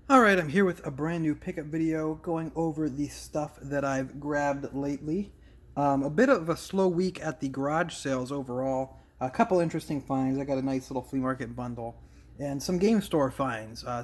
Alright, I'm here with a brand new pickup video going over the stuff that I've grabbed lately. A bit of a slow week at the garage sales overall. A couple interesting finds. I got a nice little flea market bundle. And some game store finds. I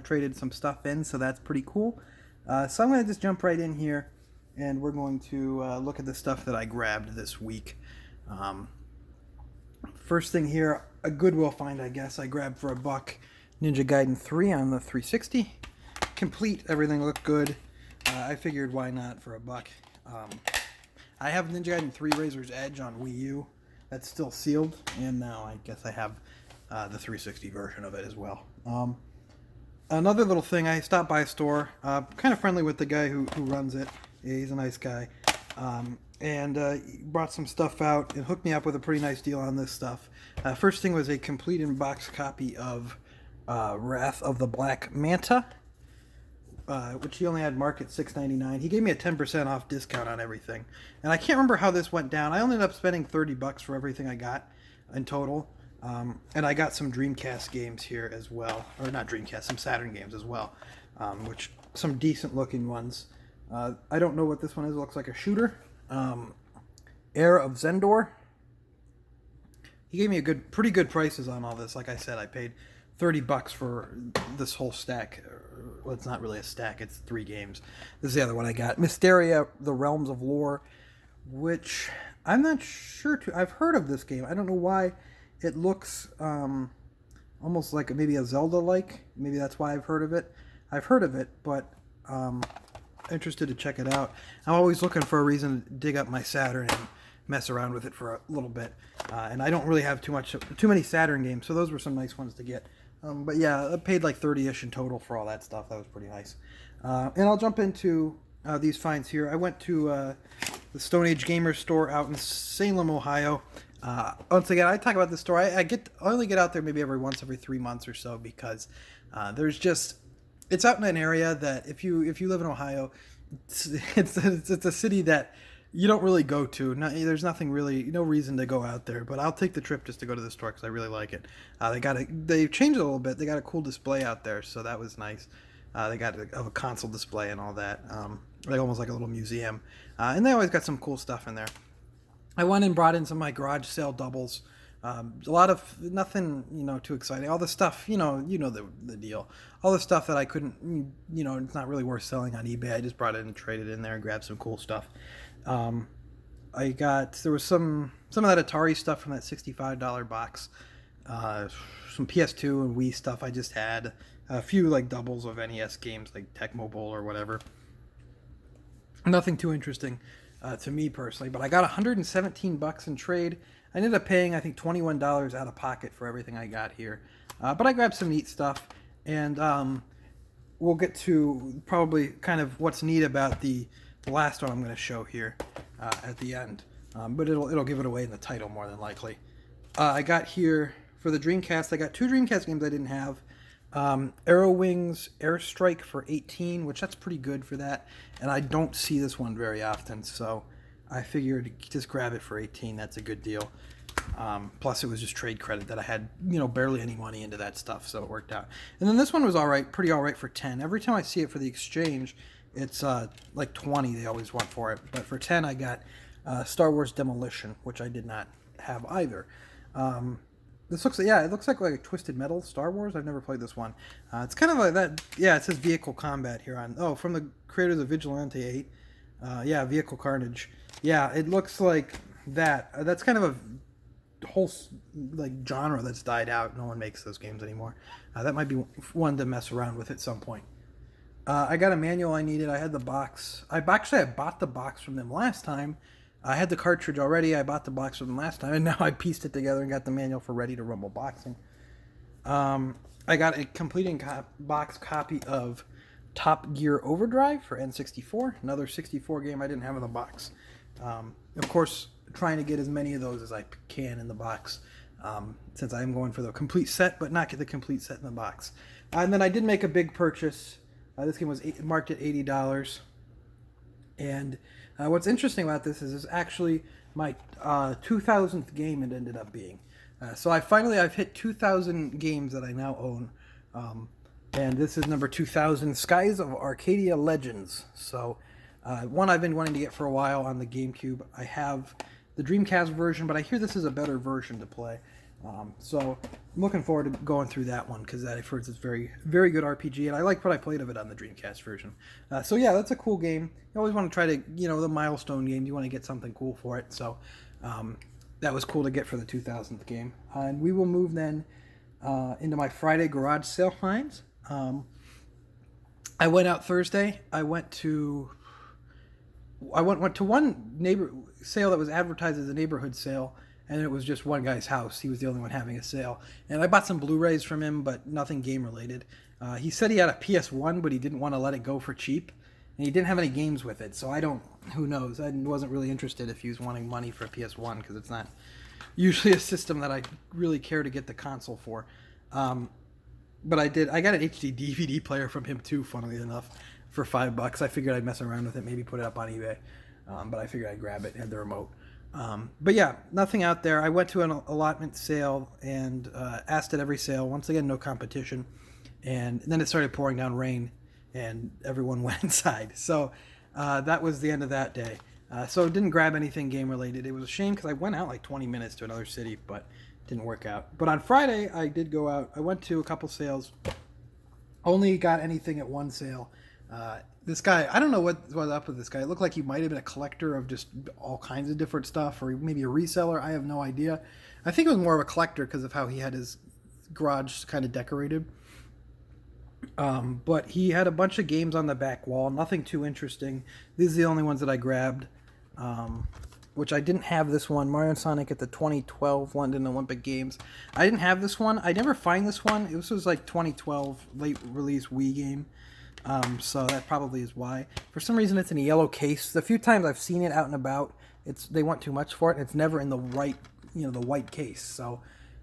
traded some stuff in, so that's pretty cool. So I'm going to just jump right in here, and we're going to look at the stuff that I grabbed this week. Um, First thing here, a Goodwill find, I guess. I grabbed for $1 Ninja Gaiden 3 on the 360. Complete, everything looked good. I figured why not for $1. I have Ninja Gaiden 3 Razor's Edge on Wii U. That's still sealed, and now I guess I have the 360 version of it as well. Another little thing, I stopped by a store, kind of friendly with the guy who runs it. He's a nice guy. And brought some stuff out and hooked me up with a pretty nice deal on this stuff. First thing was a complete in-box copy of Wrath of the Black Manta, which he only had marked at $6.99. He gave me a 10% off discount on everything. And I can't remember how this went down. I only ended up spending $30 for everything I got in total. And I got some Dreamcast games here as well. Or not Dreamcast, some Saturn games as well. Which, some decent looking ones. I don't know what this one is. It looks like a shooter. Heir of Zendor. He gave me pretty good prices on all this. Like I said, I paid $30 for this whole stack. Well, it's not really a stack. It's 3 games. This is the other one I got. Mysteria: The Realms of Lore, which I'm not sure I've heard of this game. I don't know why. It looks almost like maybe a Zelda-like. Maybe that's why I've heard of it. I've heard of it, but interested to check it out. I'm always looking for a reason to dig up my Saturn and mess around with it for a little bit. And I don't really have too many Saturn games, so those were some nice ones to get. But yeah, I paid like 30-ish in total for all that stuff. That was pretty nice. And I'll jump into these finds here. I went to the Stone Age Gamer store out in Salem, Ohio. Once again, I talk about this store. I only get out there maybe every 3 months or so because there's just... It's out in an area that if you live in Ohio, it's a city that you don't really go to. There's nothing really, no reason to go out there. But I'll take the trip just to go to the store because I really like it. They've changed it a little bit. They got a cool display out there, so that was nice. They got a console display and all that, like almost like a little museum. And they always got some cool stuff in there. I went and brought in some of my garage sale doubles. A lot of nothing, too exciting. All the stuff, the deal. All the stuff that I couldn't, it's not really worth selling on eBay. I just brought it and traded in there and grabbed some cool stuff. There was some of that Atari stuff from that $65 box. Some PS2 and Wii stuff I just had. A few like doubles of NES games like Tecmo Bowl or whatever. Nothing too interesting to me personally, but I got $117 in trade. I ended up paying, I think, $21 out of pocket for everything I got here. But I grabbed some neat stuff, and we'll get to probably kind of what's neat about the last one I'm going to show here at the end. But it'll give it away in the title more than likely. I got here, for the Dreamcast, I got 2 Dreamcast games I didn't have. Arrow Wings Airstrike for $18, which that's pretty good for that. And I don't see this one very often, so I figured just grab it for $18. That's a good deal. Plus, it was just trade credit that I had, barely any money into that stuff, so it worked out. And then this one was pretty all right for $10. Every time I see it for the exchange, it's like $20 they always want for it. But for $10, I got Star Wars Demolition, which I did not have either. This looks, it looks like a Twisted Metal Star Wars. I've never played this one. It's kind of like that. Yeah, it says Vehicle Combat here on. From the creators of Vigilante 8. Vehicle Carnage. Yeah, it looks like that. That's kind of a whole like genre that's died out. No one makes those games anymore. That might be one to mess around with at some point. I got a manual I needed. I had the box. I bought the box from them last time. I had the cartridge already. I bought the box from them last time, and now I pieced it together and got the manual for Ready to Rumble Boxing. I got a completing box copy of Top Gear Overdrive for N64, another 64 game I didn't have in the box. Of course, trying to get as many of those as I can in the box, since I'm going for the complete set, but not get the complete set in the box. And then I did make a big purchase. This game was marked at $80. And what's interesting about this is actually my 2000th game it ended up being. So I've hit 2,000 games that I now own. And this is number 2000, Skies of Arcadia Legends. So, one I've been wanting to get for a while on the GameCube. I have the Dreamcast version, but I hear this is a better version to play. So I'm looking forward to going through that one because I've heard it's very, very good RPG, and I like what I played of it on the Dreamcast version. So yeah, that's a cool game. You always want to try to, the milestone games, you want to get something cool for it. So that was cool to get for the 2000th game. And we will move then into my Friday garage sale finds. I went out Thursday. I went to one neighbor sale that was advertised as a neighborhood sale, and it was just one guy's house. He was the only one having a sale. And I bought some Blu-rays from him, but nothing game-related. He said he had a PS1, but he didn't want to let it go for cheap. And he didn't have any games with it, so who knows? I wasn't really interested if he was wanting money for a PS1, because it's not usually a system that I really care to get the console for. But I got an HD DVD player from him too, funnily enough, for $5. I figured I'd mess around with it, maybe put it up on eBay. But I figured I'd grab it, had the remote. But yeah, nothing out there. I went to an allotment sale and asked at every sale. Once again, no competition. And then it started pouring down rain, and everyone went inside. So that was the end of that day. So didn't grab anything game-related. It was a shame because I went out like 20 minutes to another city, but didn't work out. But on Friday, I did go out. I went to a couple sales. Only got anything at one sale. This guy, I don't know what was up with this guy. It looked like he might have been a collector of just all kinds of different stuff, or maybe a reseller. I have no idea. I think it was more of a collector because of how he had his garage kind of decorated. But he had a bunch of games on the back wall, nothing too interesting. These are the only ones that I grabbed, which I didn't have this one, Mario and Sonic at the 2012 London Olympic Games. I didn't have this one. I never find this one. This was like 2012 late release Wii game. So that probably is why. For some reason, it's in a yellow case. The few times I've seen it out and about, they want too much for it. It's never in the right, the white case. So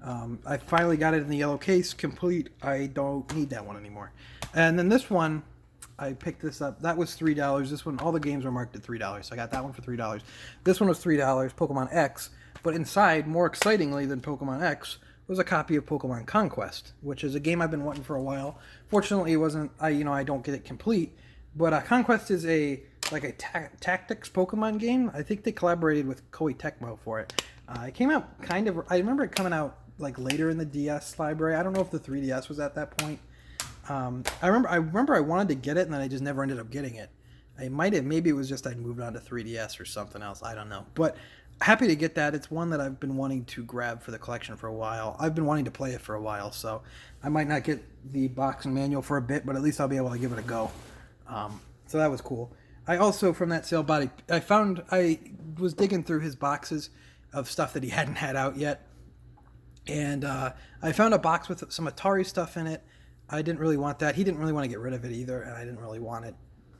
I finally got it in the yellow case, complete. I don't need that one anymore. And then this one, I picked this up. That was $3. This one, all the games were marked at $3. So I got that one for $3. This one was $3, Pokemon X. But inside, more excitingly than Pokemon X, was a copy of Pokemon Conquest, which is a game I've been wanting for a while. Fortunately, it wasn't. I don't get it complete, but Conquest is a tactics Pokemon game. I think they collaborated with Koei Tecmo for it. It came out kind of. I remember it coming out like later in the DS library. I don't know if the 3DS was at that point. I remember I wanted to get it, and then I just never ended up getting it. Maybe it was just I'd moved on to 3DS or something else. I don't know, but. Happy to get that. It's one that I've been wanting to grab for the collection for a while. I've been wanting to play it for a while, so I might not get the box and manual for a bit, but at least I'll be able to give it a go. So that was cool. I also, from that sale, I was digging through his boxes of stuff that he hadn't had out yet, and I found a box with some Atari stuff in it. I didn't really want that. He didn't really want to get rid of it either, and I didn't really want it,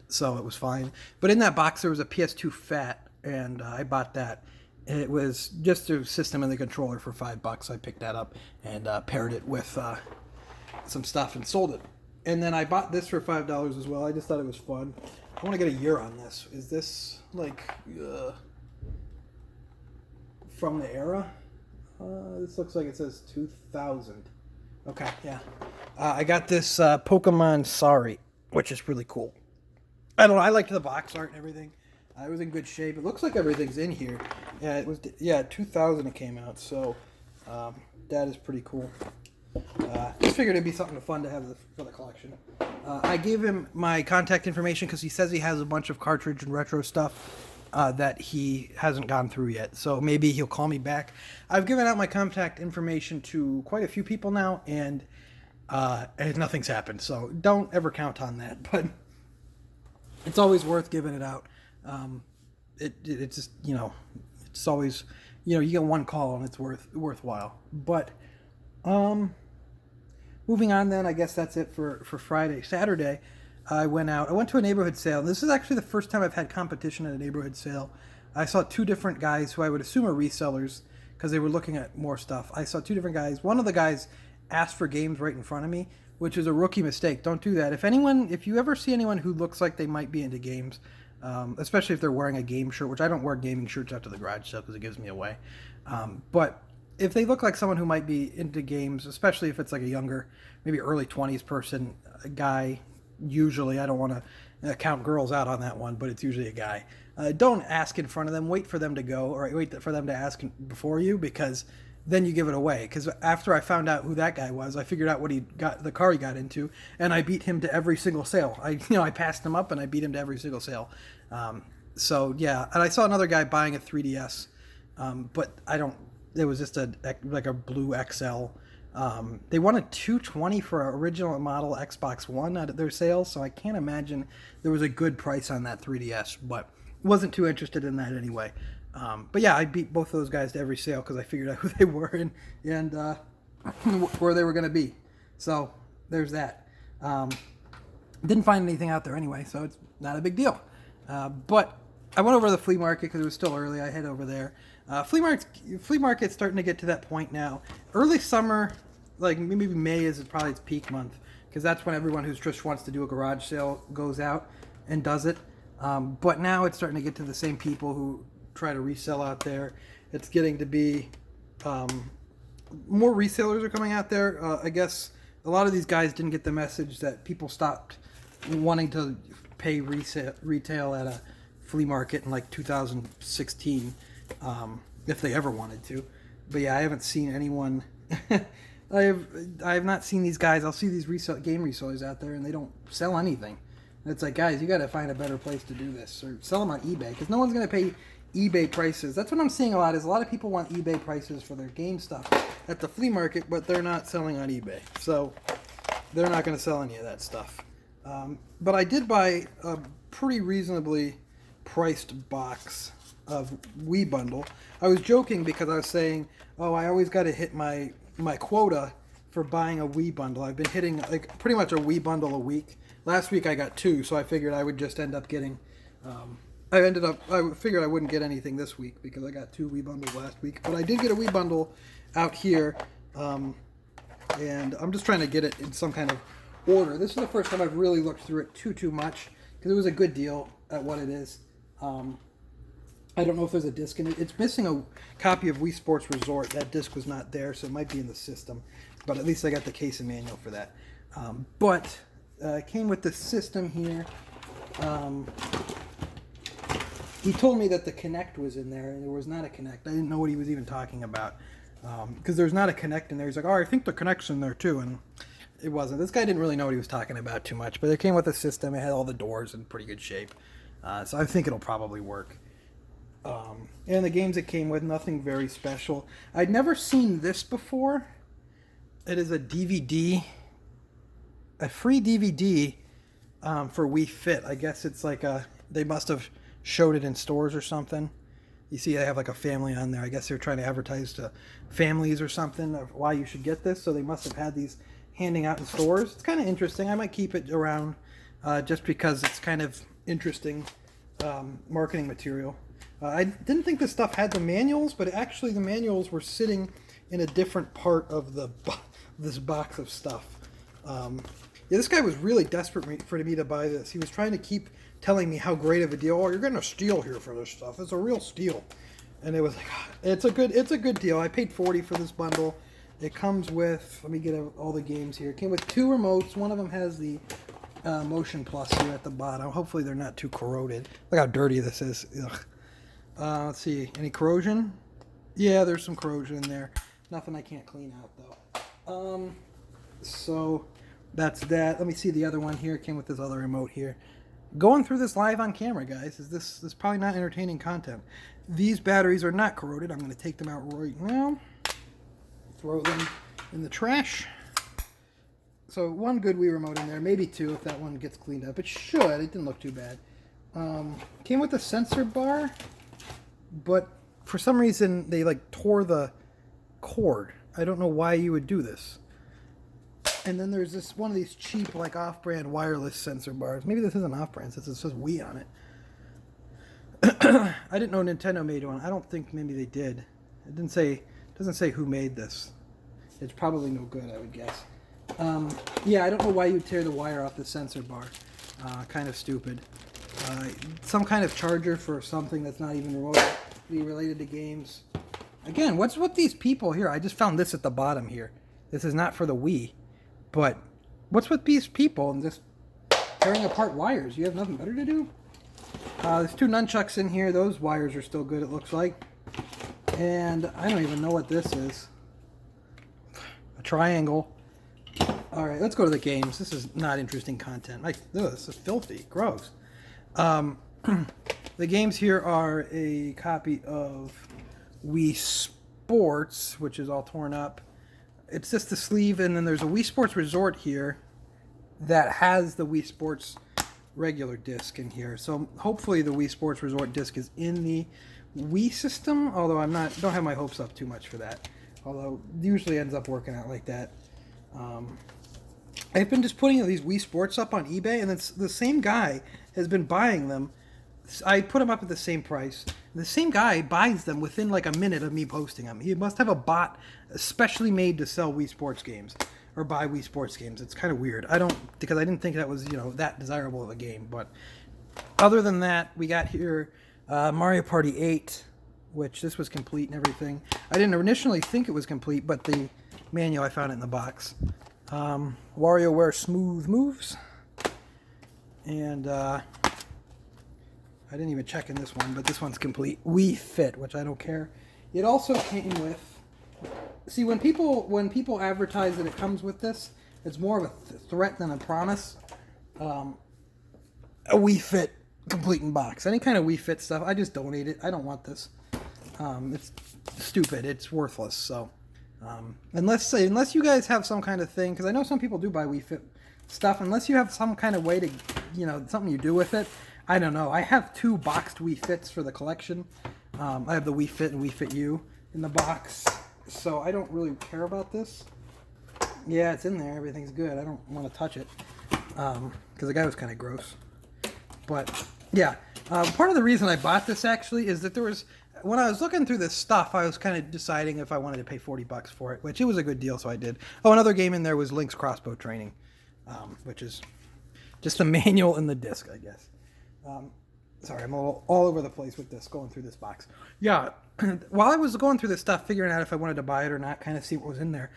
so it was fine. But in that box, there was a PS2 Fat, and I bought that. It was just a system and the controller for $5. I picked that up and paired it with some stuff and sold it. And then I bought this for $5 as well. I just thought it was fun. I want to get a year on this. Is this from the era? This looks like it says 2000. Okay, yeah. I got this Pokemon Sorry, which is really cool. I don't know. I liked the box art and everything. I was in good shape. It looks like everything's in here. Yeah, it was. Yeah, 2000 it came out. So that is pretty cool. Just figured it'd be something fun to have for the collection. I gave him my contact information because he says he has a bunch of cartridge and retro stuff that he hasn't gone through yet. So maybe he'll call me back. I've given out my contact information to quite a few people now, and nothing's happened. So don't ever count on that. But it's always worth giving it out. It's just, it's always, you get one call and it's worthwhile. But moving on then, I guess that's it for Friday. Saturday, I went to a neighborhood sale. This is actually the first time I've had competition at a neighborhood sale. I saw two different guys who I would assume are resellers because they were looking at more stuff. I saw two different guys. One of the guys asked for games right in front of me, which is a rookie mistake. Don't do that. If you ever see anyone who looks like they might be into games, especially if they're wearing a game shirt, which I don't wear gaming shirts out to the garage sale because it gives me away. But if they look like someone who might be into games, especially if it's like a younger, maybe early 20s person, a guy. Usually, I don't want to count girls out on that one, but it's usually a guy. Don't ask in front of them. Wait for them to go, or wait for them to ask before you, because then you give it away. Because after I found out who that guy was, I figured out what he got, the car he got into, and I beat him to every single sale. I passed him up and I beat him to every single sale. So yeah, and I saw another guy buying a 3DS, but I don't. It was just like a blue XL. They wanted $220 for an original model Xbox One out of their sales, so I can't imagine there was a good price on that 3DS, but wasn't too interested in that anyway. But yeah, I beat both of those guys to every sale because I figured out who they were and where they were going to be. So there's that. Didn't find anything out there anyway, so it's not a big deal. But I went over to the flea market because it was still early. I head over there. Flea market's starting to get to that point now. Early summer, like maybe May is probably its peak month, because that's when everyone who just wants to do a garage sale goes out and does it. But now it's starting to get to the same people who try to resell out there. It's getting to be more resellers are coming out there. I guess a lot of these guys didn't get the message that people stopped wanting to pay retail at a flea market in like 2016. If they ever wanted to. But yeah, I haven't seen anyone. I have not seen these guys. I'll see these game resellers out there, and they don't sell anything. And it's like, guys, you got to find a better place to do this, or sell them on eBay, because no one's going to pay eBay prices. That's what I'm seeing a lot. Is a lot of people want eBay prices for their game stuff at the flea market, but they're not selling on eBay, so they're not going to sell any of that stuff. But I did buy a pretty reasonably priced box of Wii bundle. I was joking because I was saying, oh, I always got to hit my quota for buying a Wii bundle. I've been hitting like pretty much a Wii bundle a week. Last week I got 2, so I figured I would just end up getting I figured I wouldn't get anything this week because I got 2 Wii bundles last week, but I did get a Wii bundle out here, and I'm just trying to get it in some kind of order. This is the first time I've really looked through it too much, because it was a good deal at what it is. I don't know if there's a disc in it. It's missing a copy of Wii Sports Resort. That disc was not there, so it might be in the system. But at least I got the case and manual for that. But it came with the system here. He told me that the Kinect was in there, and there was not a Kinect. I didn't know what he was even talking about, because there's not a Kinect in there. He's like, oh, I think the Kinect's in there too, and it wasn't. This guy didn't really know what he was talking about too much, but it came with a system. It had all the doors in pretty good shape, so I think it'll probably work. And the games it came with, nothing very special. I'd never seen this before. It is a DVD, a free DVD for Wii Fit. I guess it's like they must have showed it in stores or something. You see they have like a family on there. I guess they're trying to advertise to families or something of why you should get this. So they must have had these handing out in stores. It's kind of interesting. I might keep it around just because it's kind of interesting marketing material. I didn't think this stuff had the manuals, but actually the manuals were sitting in a different part of this box of stuff. Yeah, this guy was really desperate for me to buy this. He was trying to keep telling me how great of a deal. Oh, you're getting a steal here for this stuff. It's a real steal. And it was like, it's a good deal. I paid $40 for this bundle. It comes with, let me get all the games here. It came with 2 remotes. One of them has the Motion Plus here at the bottom. Hopefully they're not too corroded. Look how dirty this is. Ugh. Let's see, any corrosion? Yeah, there's some corrosion in there. Nothing I can't clean out though. So that's that. Let me see the other one here. It came with this other remote here. Going through this live on camera, guys, this is probably not entertaining content. These batteries are not corroded. I'm going to take them out right now. Throw them in the trash. So 1 good Wii remote in there, maybe 2 if that one gets cleaned up. It should. It didn't look too bad. Came with a sensor bar, but for some reason they like tore the cord. I don't know why you would do this. And then there's this one of these cheap like off-brand wireless sensor bars. Maybe this isn't off-brand since it says Wii on it. I didn't know Nintendo made one. I don't think maybe they did. It doesn't say who made this. It's probably no good, I would guess. Yeah, I don't know why you'd tear the wire off the sensor bar. Kind of stupid. Some kind of charger for something that's not even remotely related to games. Again, what's with these people here? I just found this at the bottom here. This is not for the Wii, but What's with these people and just tearing apart wires? You have nothing better to do? There's 2 nunchucks in here. Those wires are still good, it looks like. And I don't even know what this is. A triangle. Alright, let's go to the games. This is not interesting content. This is filthy. Gross. The games here are a copy of Wii Sports, which is all torn up. It's just the sleeve, and then there's a Wii Sports Resort here that has the Wii Sports regular disc in here. So hopefully the Wii Sports Resort disc is in the Wii system, although don't have my hopes up too much for that. Although it usually ends up working out like that. I've been just putting these Wii Sports up on eBay, and it's the same guy has been buying them. I put them up at the same price. The same guy buys them within like a minute of me posting them. He must have a bot especially made to sell Wii Sports games or buy Wii Sports games. It's kind of weird. Because I didn't think that was, that desirable of a game. But other than that, we got here Mario Party 8, which this was complete and everything. I didn't initially think it was complete, but the manual, I found it in the box. WarioWare Smooth Moves. And I didn't even check in this one, but this one's complete. Wii Fit, which I don't care. It also came with... See, when people advertise that it comes with this, it's more of a threat than a promise. A Wii Fit complete in box. Any kind of Wii Fit stuff, I just donate it. I don't want this. It's stupid. It's worthless. So, unless you guys have some kind of thing, because I know some people do buy Wii Fit stuff. Unless you have some kind of way to, something you do with it. I don't know. I have 2 boxed Wii Fits for the collection. I have the Wii Fit and Wii Fit U in the box. So I don't really care about this. Yeah, it's in there. Everything's good. I don't want to touch it. Because the guy was kind of gross. But, yeah. Part of the reason I bought this, actually, is that when I was looking through this stuff, I was kind of deciding if I wanted to pay $40 for it, which it was a good deal, so I did. Oh, another game in there was Link's Crossbow Training, which is just the manual and the disc, I guess. Sorry, I'm all over the place with this, going through this box. Yeah, while I was going through this stuff, figuring out if I wanted to buy it or not, kind of see what was in there,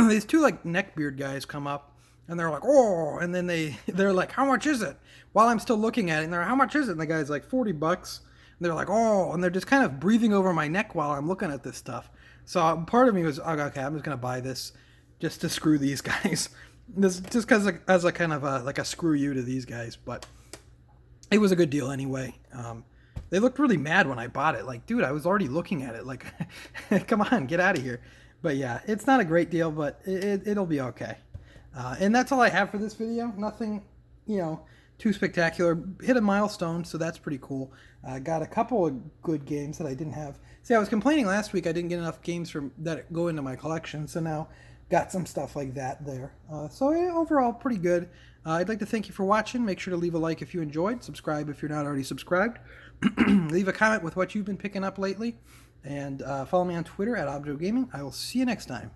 these 2, like, neckbeard guys come up, and they're like, oh, and then they're like, how much is it? While I'm still looking at it, and they're like, how much is it? And the guy's like, $40. And they're like, oh, and they're just kind of breathing over my neck while I'm looking at this stuff. So part of me was, okay, I'm just going to buy this just to screw these guys. Just because as a kind of like a screw you to these guys, but... It was a good deal anyway. They looked really mad when I bought it. Like, dude, I was already looking at it. Like, come on, get out of here. But yeah, it's not a great deal, but it'll be okay. And that's all I have for this video. Nothing, too spectacular. Hit a milestone, so that's pretty cool. Got a couple of good games that I didn't have. See, I was complaining last week I didn't get enough games that go into my collection, so now got some stuff like that there. So yeah, overall, pretty good. I'd like to thank you for watching. Make sure to leave a like if you enjoyed. Subscribe if you're not already subscribed. Leave a comment with what you've been picking up lately. And follow me on Twitter at ObjoGaming. I will see you next time.